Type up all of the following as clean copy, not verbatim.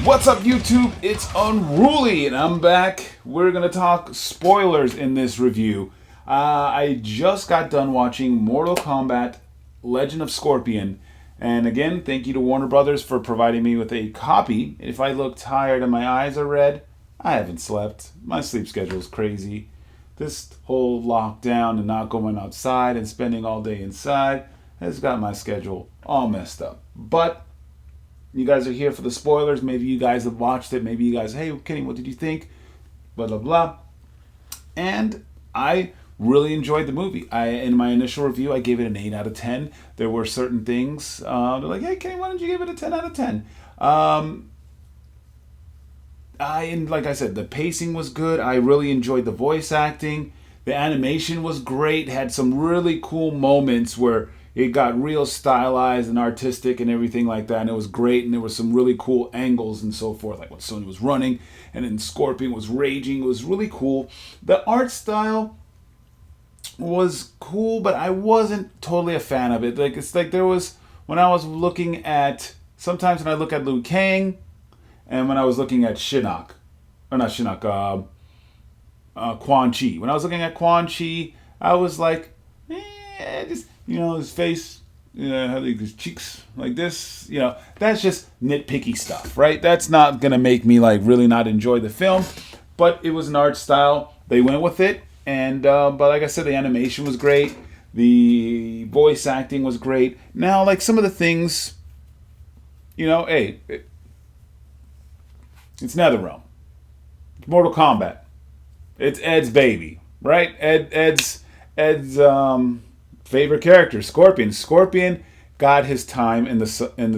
What's up, YouTube? It's Unruly, and I'm back. We're gonna talk spoilers in this review. I just got done watching Mortal Kombat: Legend of Scorpion, and again, thank you to Warner Brothers for providing me with a copy. If I look tired and my eyes are red, I haven't slept. My sleep schedule is crazy. This whole lockdown and not going outside and spending all day inside has got my schedule all messed up. But you guys are here for the spoilers. Maybe you guys have watched it. Maybe you guys, hey, Kenny, what did you think? Blah, blah, blah. And I really enjoyed the movie. In my initial review, I gave it an 8 out of 10. There were certain things. They're like, hey, Kenny, why didn't you give it a 10 out of 10? And like I said, the pacing was good. I really enjoyed the voice acting. The animation was great. Had some really cool moments where it got real stylized and artistic and everything like that, and it was great. And there were some really cool angles and so forth, like when Sonya was running and then Scorpion was raging. It was really cool. The art style was cool, but I wasn't totally a fan of it. Like it's like there was when I was looking at sometimes when I look at Liu Kang and when I was looking at Shinnok, or not Shinnok, Quan Chi. When I was looking at Quan Chi, I was like, just his face, his cheeks like this. That's just nitpicky stuff, right? That's not gonna make me like really not enjoy the film. But it was an art style. They went with it, and but like I said, the animation was great. The voice acting was great. Now, like some of the things, hey, it's NetherRealm. It's Mortal Kombat. It's Ed's baby, right? Ed's favorite character, Scorpion. Scorpion got his time in the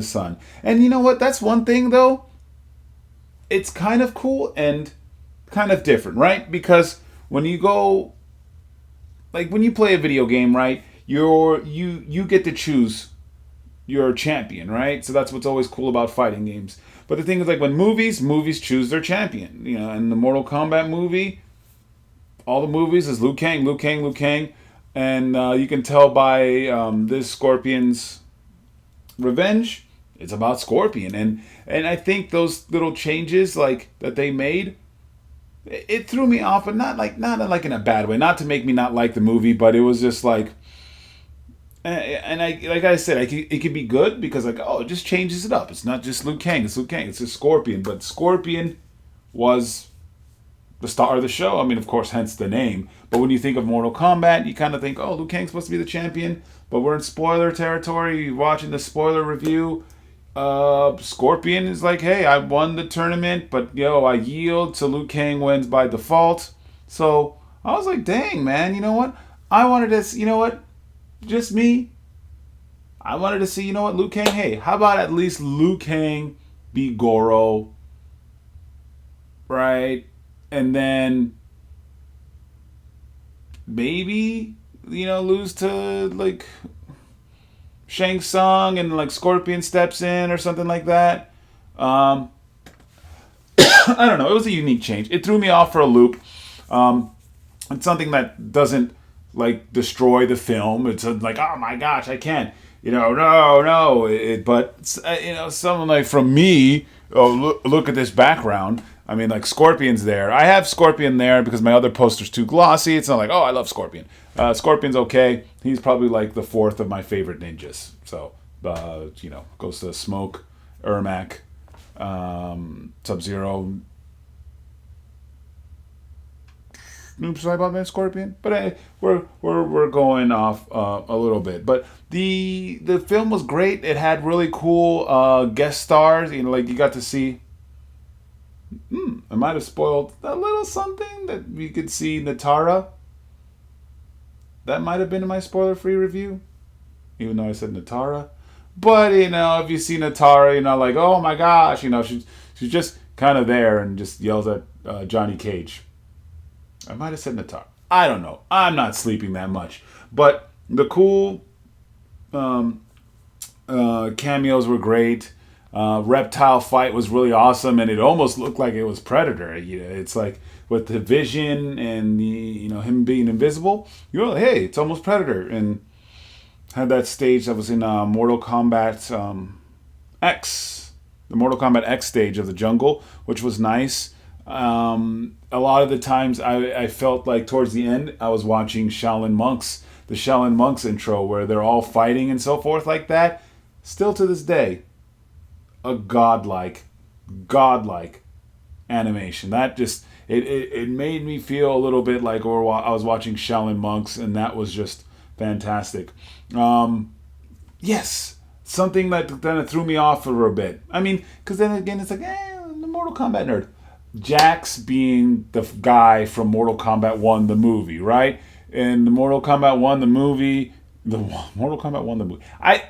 sun. And you know what? That's one thing though. It's kind of cool and kind of different, right? Because when you go, like when you play a video game, right? You get to choose your champion, right? So that's what's always cool about fighting games. But the thing is, like when movies choose their champion. In the Mortal Kombat movie, all the movies is Liu Kang, Liu Kang, Liu Kang. And you can tell by this Scorpion's revenge, it's about Scorpion, and I think those little changes like that they made, it threw me off, but not like in a bad way, not to make me not like the movie, but it was just like, and I like I said, it could be good because like it just changes it up. It's not just Liu Kang, it's Liu Kang, it's just Scorpion, but Scorpion was the star of the show. I mean, of course, hence the name. But when you think of Mortal Kombat, you kind of think, oh, Liu Kang's supposed to be the champion. But we're in spoiler territory. You're watching the spoiler review. Scorpion is like, hey, I won the tournament, but I yield, so Liu Kang wins by default. So I was like, dang, man, you know what? I wanted to, just me. I wanted to see, Liu Kang, hey, how about at least Liu Kang beat Goro, right? And then maybe, lose to like Shang Tsung and like Scorpion steps in or something like that. I don't know. It was a unique change. It threw me off for a loop. It's something that doesn't like destroy the film. It's like, oh my gosh, I can't. No. But someone like from me, look at this background. I mean, like, Scorpion's there. I have Scorpion there because my other poster's too glossy. It's not like, oh, I love Scorpion. Scorpion's okay. He's probably, like, the fourth of my favorite ninjas. So, goes to Smoke, Ermac, Sub-Zero. Oops, sorry about that, Scorpion. But we're going off a little bit. But the film was great. It had really cool guest stars. Like, you got to see... I might have spoiled a little something that we could see Natara. That might have been in my spoiler-free review, even though I said Natara. But if you see Natara, like, oh my gosh, she's just kind of there and just yells at Johnny Cage. I might have said Natara. I don't know. I'm not sleeping that much, but the cool cameos were great. Reptile fight was really awesome, and it almost looked like it was Predator. It's like with the vision and the him being invisible. You're like, hey, it's almost Predator, and had that stage that was in Mortal Kombat X the Mortal Kombat X stage of the jungle, which was nice. A lot of the times I felt like towards the end I was watching the Shaolin Monks intro where they're all fighting and so forth like that. Still to this day, a godlike animation. That just it made me feel a little bit like I was watching Shaolin Monks, and that was just fantastic. Yes, something that kind of threw me off for a bit. I mean, because then again, it's like, the Mortal Kombat nerd. Jax being the guy from Mortal Kombat 1, the movie, right? In the Mortal Kombat 1, the movie, I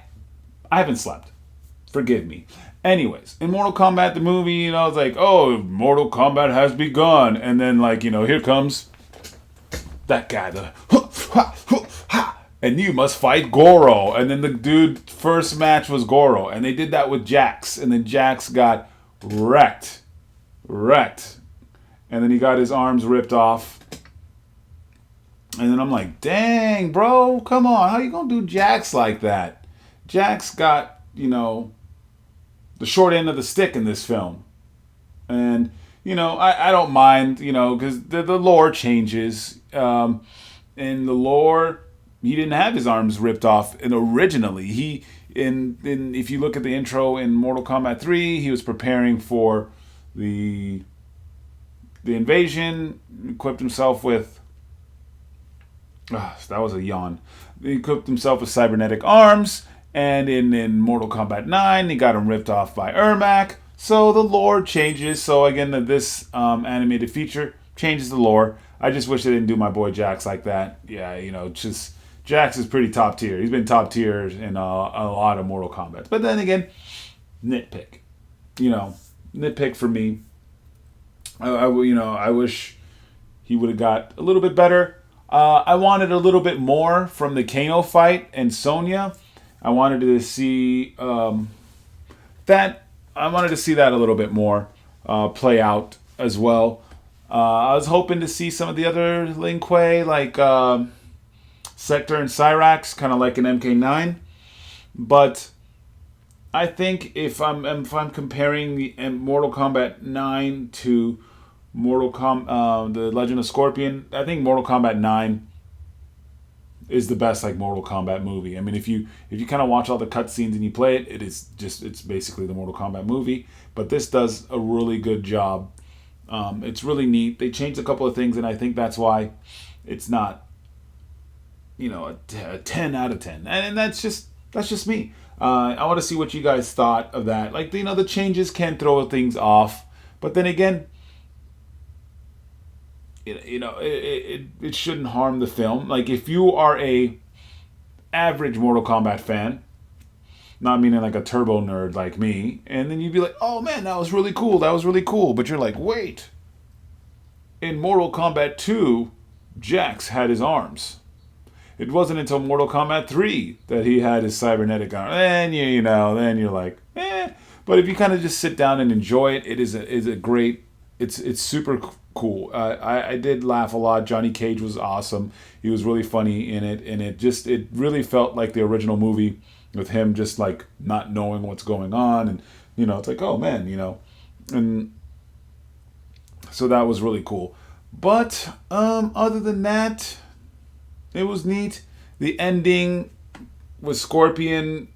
haven't slept. Forgive me. Anyways, in Mortal Kombat, the movie, it's like, oh, Mortal Kombat has begun. And then, like, here comes that guy, and you must fight Goro. And then the dude, first match was Goro. And they did that with Jax. And then Jax got wrecked. And then he got his arms ripped off. And then I'm like, dang, bro, come on. How you going to do Jax like that? Jax got, the short end of the stick in this film. And, I don't mind, because the lore changes. In the lore, he didn't have his arms ripped off. And originally, if you look at the intro in Mortal Kombat 3, he was preparing for the invasion, equipped himself with... that was a yawn. He equipped himself with cybernetic arms, and in Mortal Kombat 9, he got him ripped off by Ermac. So the lore changes. So again, this animated feature changes the lore. I just wish they didn't do my boy Jax like that. Yeah, just Jax is pretty top tier. He's been top tier in a lot of Mortal Kombat. But then again, nitpick. Nitpick for me. I wish he would have got a little bit better. I wanted a little bit more from the Kano fight and Sonya. I wanted to see that. I wanted to see that a little bit more play out as well. I was hoping to see some of the other Lin Kuei, like Sector and Cyrax, kind of like an MK9. But I think if I'm comparing the Mortal Kombat 9 to the Legend of Scorpion, I think Mortal Kombat 9 is the best Mortal Kombat movie. I mean, if you kind of watch all the cutscenes and you play it, it's basically the Mortal Kombat movie. But this does a really good job. It's really neat. They changed a couple of things, and I think that's why it's not, a 10 out of 10. And that's just me. I want to see what you guys thought of that. The changes can throw things off, but then again, it shouldn't harm the film. If you are a average Mortal Kombat fan, not meaning like a turbo nerd like me, and then you'd be like, oh man, that was really cool. But you're like, wait, in Mortal Kombat 2, Jax had his arms. It wasn't until Mortal Kombat 3 that he had his cybernetic arm. And then you're like, eh. But if you kind of just sit down and enjoy it, it is a great. It's super cool. I did laugh a lot. Johnny Cage was awesome. He was really funny in it, and it really felt like the original movie with him just not knowing what's going on, and it's like, oh man, and so that was really cool. But other than that, it was neat. The ending with Scorpion,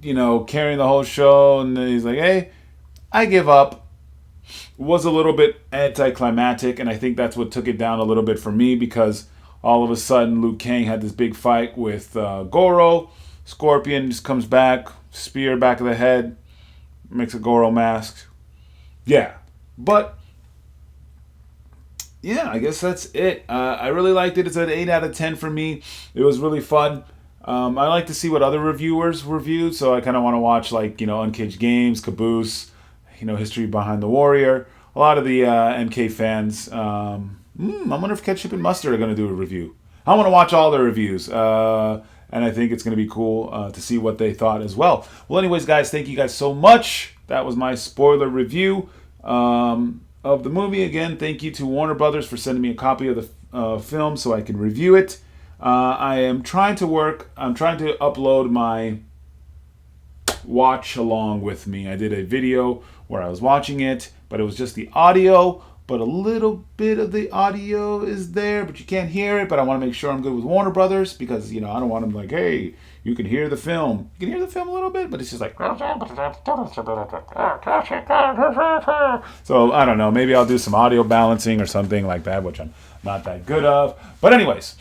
carrying the whole show, and then he's like, hey, I give up. Was a little bit anticlimactic, and I think that's what took it down a little bit for me, because all of a sudden Liu Kang had this big fight with Goro. Scorpion just comes back, spear back of the head, makes a Goro mask. Yeah, but yeah, I guess that's it. I really liked it. It's an 8 out of 10 for me. It was really fun. I like to see what other reviewers reviewed, so I kind of want to watch Uncaged Games, Caboose, History Behind the Warrior. A lot of the MK fans. I wonder if Ketchup and Mustard are going to do a review. I want to watch all their reviews. And I think it's going to be cool to see what they thought as well. Well, anyways, guys, thank you guys so much. That was my spoiler review of the movie. Again, thank you to Warner Brothers for sending me a copy of the film so I can review it. I'm trying to upload my watch along with me. I did a video where I was watching it, but it was just the audio, but a little bit of the audio is there, but you can't hear it. But I want to make sure I'm good with Warner Brothers because, I don't want them like, hey, you can hear the film. You can hear the film a little bit, but it's just like... So, I don't know. Maybe I'll do some audio balancing or something like that, which I'm not that good of. But anyways,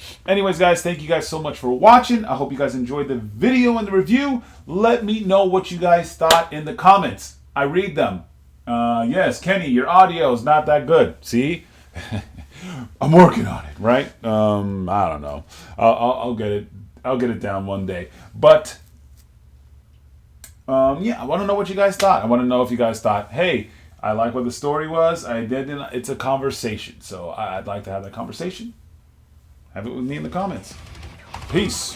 guys, thank you guys so much for watching. I hope you guys enjoyed the video and the review. Let me know what you guys thought in the comments. I read them. Yes, Kenny, your audio is not that good. See? I'm working on it, right? I don't know. I'll get it. I'll get it down one day. But yeah, I want to know what you guys thought. I want to know if you guys thought, hey, I like what the story was. It's a conversation. So I'd like to have that conversation. Have it with me in the comments. Peace.